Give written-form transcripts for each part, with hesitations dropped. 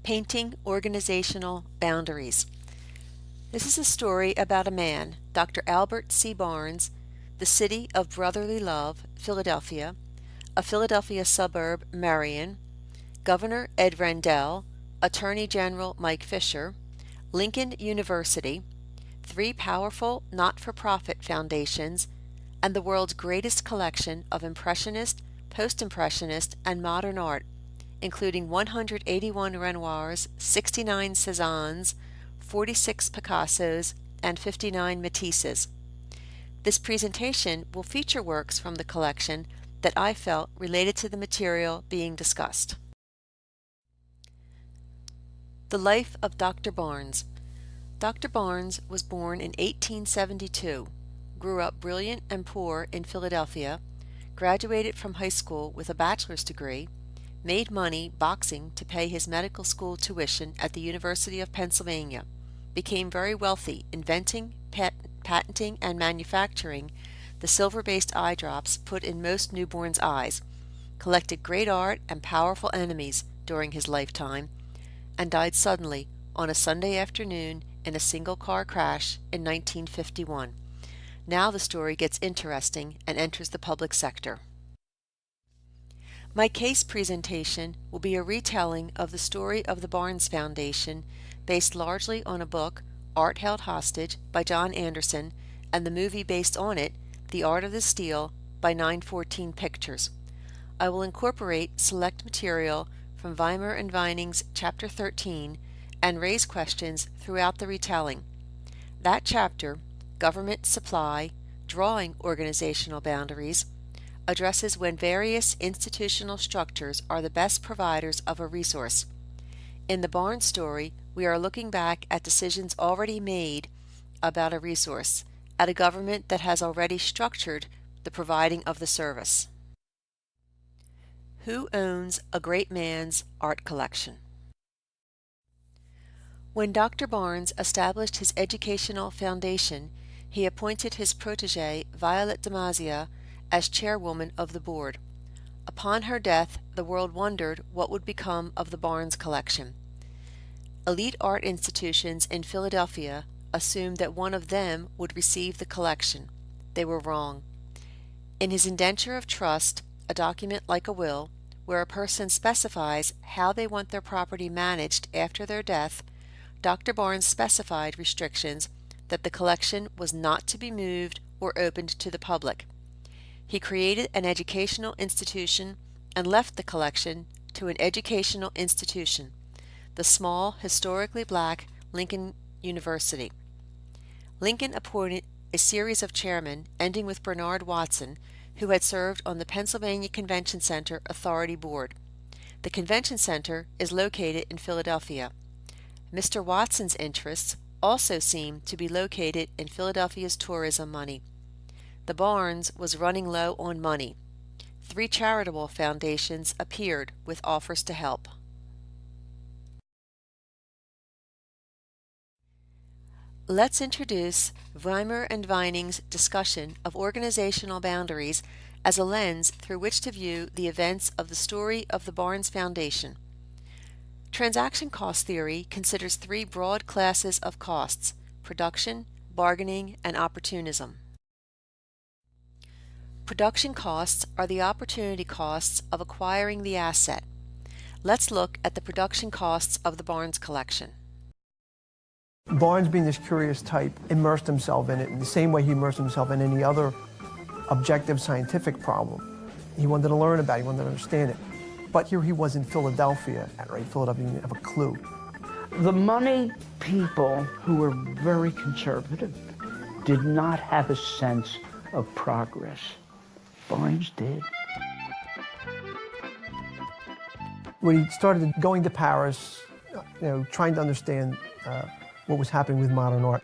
Painting Organizational Boundaries. This is a story about a man, Dr. Albert C. Barnes, the city of brotherly love, Philadelphia, a Philadelphia suburb, Marion, Governor Ed Rendell, Attorney General Mike Fisher, Lincoln University, three powerful not-for-profit foundations, and the world's greatest collection of Impressionist, Post-Impressionist, and modern art, including 181 Renoirs, 69 Cézannes, 46 Picassos, and 59 Matisses. This presentation will feature works from the collection that I felt related to the material being discussed. The life of Dr. Barnes. Dr. Barnes was born in 1872, grew up brilliant and poor in Philadelphia, graduated from high school with a bachelor's degree, made money boxing to pay his medical school tuition at the University of Pennsylvania, became very wealthy inventing, patenting, and manufacturing the silver-based eye drops put in most newborns' eyes, collected great art and powerful enemies during his lifetime, and died suddenly on a Sunday afternoon in a single-car crash in 1951. Now the story gets interesting and enters the public sector. My case presentation will be a retelling of the story of the Barnes Foundation based largely on a book, Art Held Hostage, by John Anderson, and the movie based on it, The Art of the Steal, by 914 Pictures. I will incorporate select material from Weimer and Vining's Chapter 13 and raise questions throughout the retelling. That chapter, Government Supply, Drawing Organizational Boundaries, addresses when various institutional structures are the best providers of a resource. In the Barnes story, we are looking back at decisions already made about a resource, at a government that has already structured the providing of the service. Who owns a great man's art collection? When Dr. Barnes established his educational foundation, he appointed his protégée, Violet DeMazia, as chairwoman of the board. Upon her death, the world wondered what would become of the Barnes collection. Elite art institutions in Philadelphia assumed that one of them would receive the collection. They were wrong. In his indenture of trust, a document like a will, where a person specifies how they want their property managed after their death, Dr. Barnes specified restrictions that the collection was not to be moved or opened to the public. He created an educational institution and left the collection to an educational institution, the small, historically black Lincoln University. Lincoln appointed a series of chairmen, ending with Bernard Watson, who had served on the Pennsylvania Convention Center Authority Board. The Convention Center is located in Philadelphia. Mr. Watson's interests also seem to be located in Philadelphia's tourism money. The Barnes was running low on money. Three charitable foundations appeared with offers to help. Let's introduce Weimer and Vining's discussion of organizational boundaries as a lens through which to view the events of the story of the Barnes Foundation. Transaction cost theory considers three broad classes of costs: production, bargaining, and opportunism. Production costs are the opportunity costs of acquiring the asset. Let's look at the production costs of the Barnes collection. Barnes, being this curious type, immersed himself in it in the same way he immersed himself in any other objective scientific problem. He wanted to learn about it, he wanted to understand it. But here he was in Philadelphia, right? Philadelphia didn't have a clue. The money people who were very conservative did not have a sense of progress. Barnes did. When he started going to Paris, trying to understand what was happening with modern art.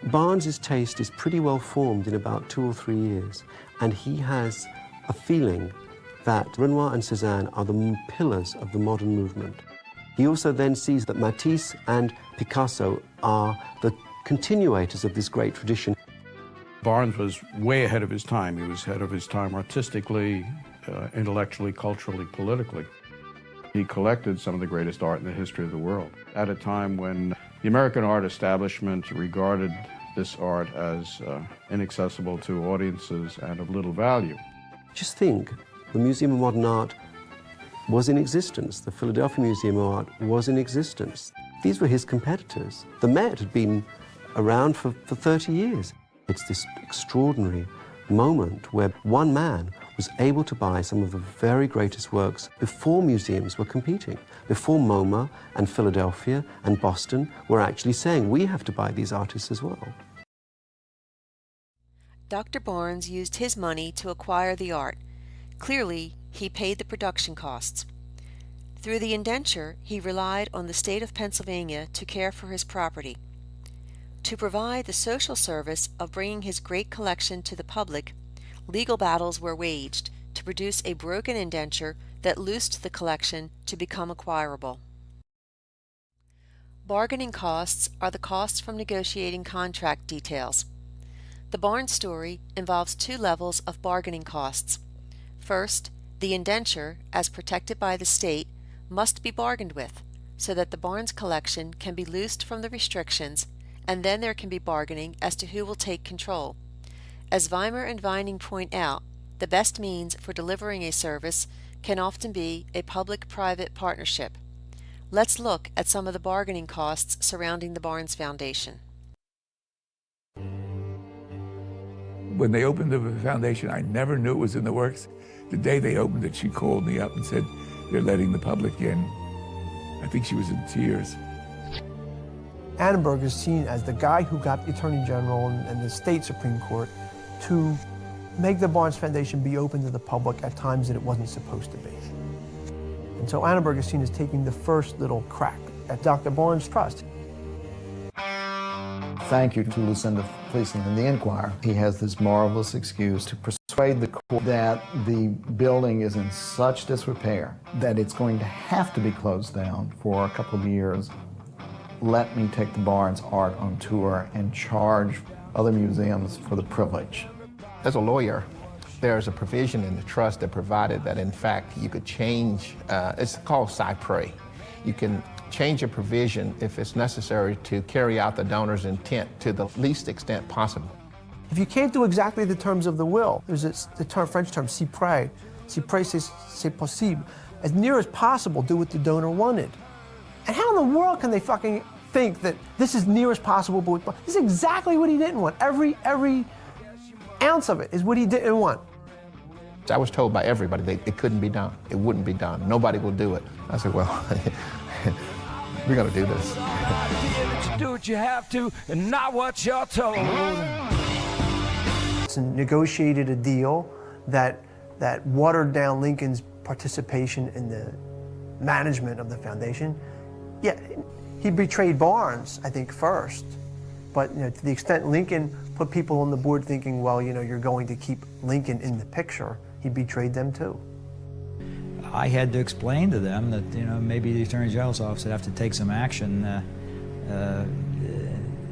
Barnes's taste is pretty well formed in about 2 or 3 years, and he has a feeling that Renoir and Cézanne are the pillars of the modern movement. He also then sees that Matisse and Picasso are the continuators of this great tradition. Barnes was way ahead of his time. He was ahead of his time artistically, intellectually, culturally, politically. He collected some of the greatest art in the history of the world at a time when the American art establishment regarded this art as inaccessible to audiences and of little value. Just think, the Museum of Modern Art was in existence. The Philadelphia Museum of Art was in existence. These were his competitors. The Met had been around for 30 years. It's this extraordinary moment where one man was able to buy some of the very greatest works before museums were competing, before MoMA and Philadelphia and Boston were actually saying, we have to buy these artists as well. Dr. Barnes used his money to acquire the art. Clearly, he paid the production costs. Through the indenture, he relied on the state of Pennsylvania to care for his property. To provide the social service of bringing his great collection to the public, legal battles were waged to produce a broken indenture that loosed the collection to become acquirable. Bargaining costs are the costs from negotiating contract details. The Barnes story involves two levels of bargaining costs. First, the indenture, as protected by the state, must be bargained with, so that the Barnes collection can be loosed from the restrictions, and then there can be bargaining as to who will take control. As Weimer and Vining point out, the best means for delivering a service can often be a public-private partnership. Let's look at some of the bargaining costs surrounding the Barnes Foundation. When they opened the foundation, I never knew it was in the works. The day they opened it, she called me up and said, they're letting the public in. I think she was in tears. Annenberg is seen as the guy who got the Attorney General and the state Supreme Court to make the Barnes Foundation be open to the public at times that it wasn't supposed to be. And so Annenberg is seen as taking the first little crack at Dr. Barnes' trust. Thank you to Lucinda Gleason and the Enquirer. He has this marvelous excuse to persuade the court that the building is in such disrepair that it's going to have to be closed down for a couple of years. Let me take the Barnes art on tour and charge other museums for the privilege. As a lawyer, there's a provision in the trust that provided that, in fact, you could change, it's called cypre. You can change a provision if it's necessary to carry out the donor's intent to the least extent possible. If you can't do exactly the terms of the will, there's the French term, cypre. Cypre, c'est possible. As near as possible, do what the donor wanted. And how in the world can they fucking think that this is near as possible, but this is exactly what he didn't want. Every ounce of it is what he didn't want. I was told by everybody that it couldn't be done. It wouldn't be done. Nobody will do it. I said, well, we're gonna do this. Do what you have to and not what you're told. Negotiated a deal that watered down Lincoln's participation in the management of the foundation. Yeah, he betrayed Barnes, I think, first. But to the extent Lincoln put people on the board thinking, well, you're going to keep Lincoln in the picture, he betrayed them too. I had to explain to them that maybe the Attorney General's office would have to take some action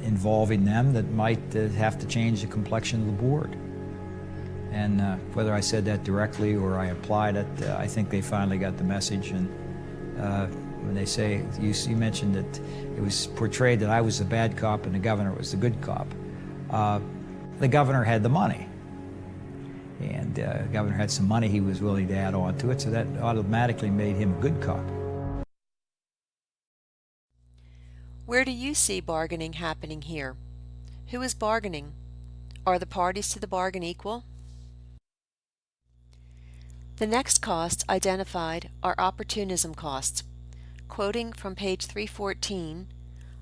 involving them that might have to change the complexion of the board. And whether I said that directly or I implied it, I think they finally got the message. And when they say, you mentioned that it was portrayed that I was the bad cop and the governor was the good cop. The governor had the money. And the governor had some money he was willing to add on to it, so that automatically made him a good cop. Where do you see bargaining happening here? Who is bargaining? Are the parties to the bargain equal? The next costs identified are opportunism costs. Quoting from page 314,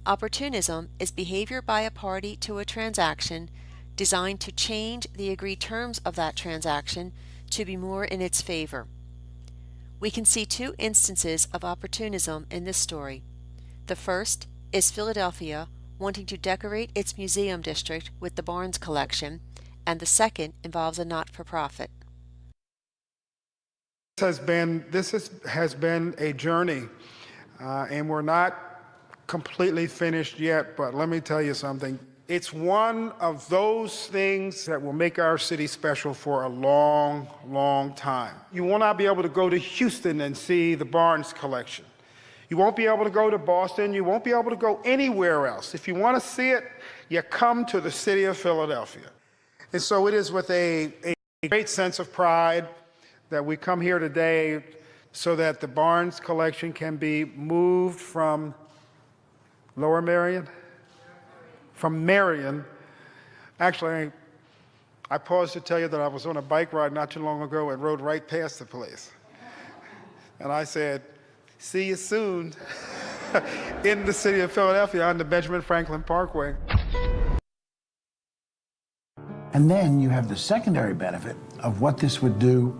opportunism is behavior by a party to a transaction designed to change the agreed terms of that transaction to be more in its favor. We can see two instances of opportunism in this story. The first is Philadelphia wanting to decorate its museum district with the Barnes collection, and the second involves a not-for-profit. This has been a journey, and we're not completely finished yet, but let me tell you something. It's one of those things that will make our city special for a long, long time. You will not be able to go to Houston and see the Barnes collection. You won't be able to go to Boston. You won't be able to go anywhere else. If you want to see it, you come to the city of Philadelphia. And so it is with a great sense of pride that we come here today so that the Barnes collection can be moved from Lower Merion? From Marion. Actually, I paused to tell you that I was on a bike ride not too long ago and rode right past the place. And I said, see you soon in the city of Philadelphia on the Benjamin Franklin Parkway. And then you have the secondary benefit of what this would do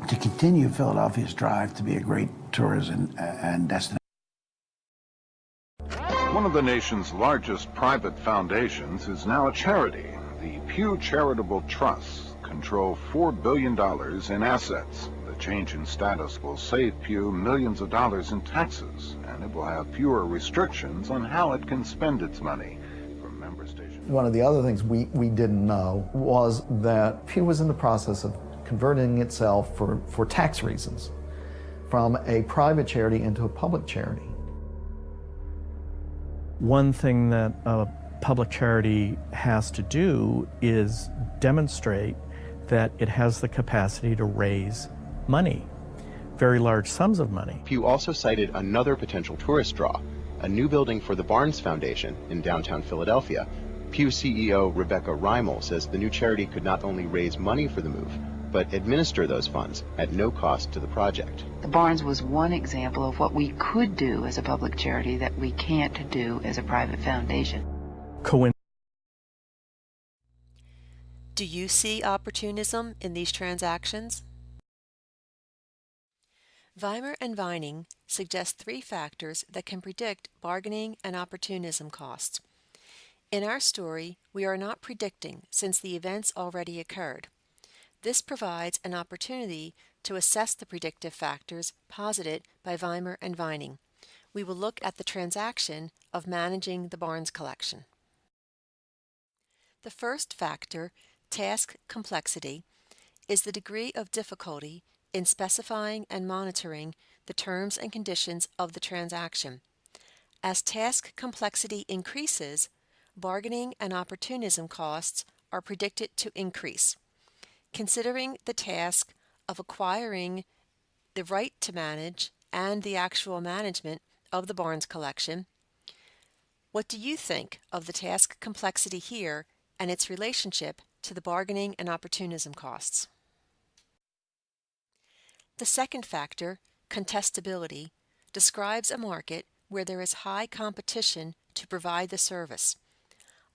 to continue Philadelphia's drive to be a great tourism and destination. One of the nation's largest private foundations is now a charity. The Pew Charitable Trusts control $4 billion in assets. The change in status will save Pew millions of dollars in taxes, and it will have fewer restrictions on how it can spend its money. From member stations. One of the other things we didn't know was that Pew was in the process of converting itself for tax reasons from a private charity into a public charity. One thing that a public charity has to do is demonstrate that it has the capacity to raise money, very large sums of money. Pew also cited another potential tourist draw, a new building for the Barnes Foundation in downtown Philadelphia. Pew CEO Rebecca Reimel says the new charity could not only raise money for the move, but administer those funds at no cost to the project. The Barnes was one example of what we could do as a public charity that we can't do as a private foundation. Do you see opportunism in these transactions? Weimer and Vining suggest 3 factors that can predict bargaining and opportunism costs. In our story, we are not predicting since the events already occurred. This provides an opportunity to assess the predictive factors posited by Weimer and Vining. We will look at the transaction of managing the Barnes collection. The first factor, task complexity, is the degree of difficulty in specifying and monitoring the terms and conditions of the transaction. As task complexity increases, bargaining and opportunism costs are predicted to increase. Considering the task of acquiring the right to manage and the actual management of the Barnes collection, what do you think of the task complexity here and its relationship to the bargaining and opportunism costs? The second factor, contestability, describes a market where there is high competition to provide the service.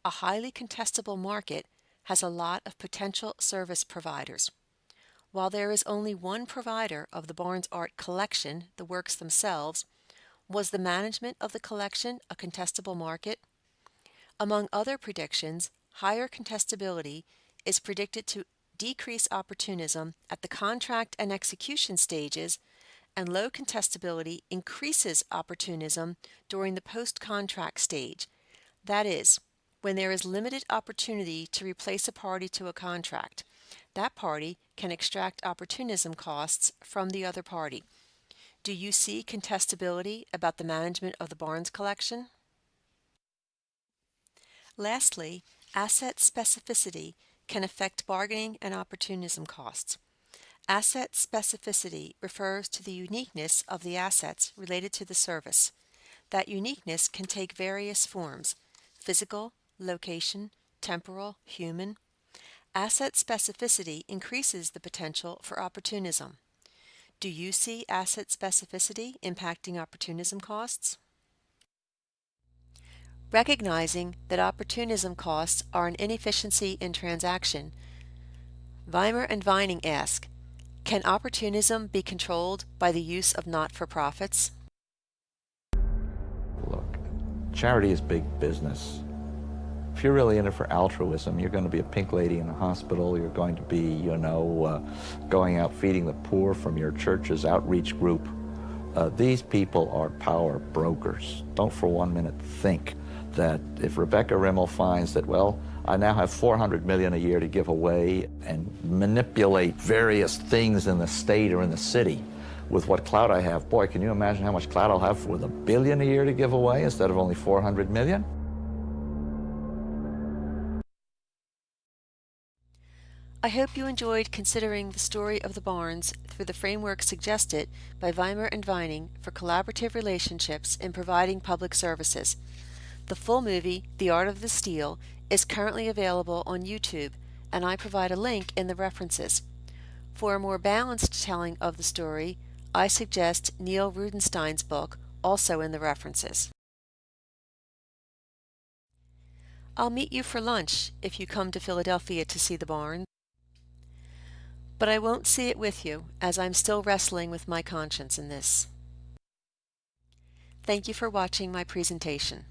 A highly contestable market has a lot of potential service providers. While there is only one provider of the Barnes art collection, the works themselves, was the management of the collection a contestable market? Among other predictions, higher contestability is predicted to decrease opportunism at the contract and execution stages, and low contestability increases opportunism during the post-contract stage. That is, when there is limited opportunity to replace a party to a contract, that party can extract opportunism costs from the other party. Do you see contestability about the management of the Barnes collection? Lastly, asset specificity can affect bargaining and opportunism costs. Asset specificity refers to the uniqueness of the assets related to the service. That uniqueness can take various forms: physical, location, temporal, human. Asset specificity increases the potential for opportunism. Do you see asset specificity impacting opportunism costs? Recognizing that opportunism costs are an inefficiency in transaction, Weimer and Vining ask, can opportunism be controlled by the use of not-for-profits? Look, charity is big business. If you're really in it for altruism, you're going to be a pink lady in a hospital, you're going to be, going out feeding the poor from your church's outreach group. These people are power brokers. Don't for 1 minute think that if Rebecca Rimmel finds that, well, I now have $400 million a year to give away and manipulate various things in the state or in the city with what clout I have, boy, can you imagine how much clout I'll have with $1 billion a year to give away instead of only $400 million? I hope you enjoyed considering the story of the Barnes through the framework suggested by Weimer and Vining for collaborative relationships in providing public services. The full movie, The Art of the Steal, is currently available on YouTube, and I provide a link in the references. For a more balanced telling of the story, I suggest Neil Rudenstein's book, also in the references. I'll meet you for lunch if you come to Philadelphia to see the Barnes. But I won't see it with you, as I'm still wrestling with my conscience in this. Thank you for watching my presentation.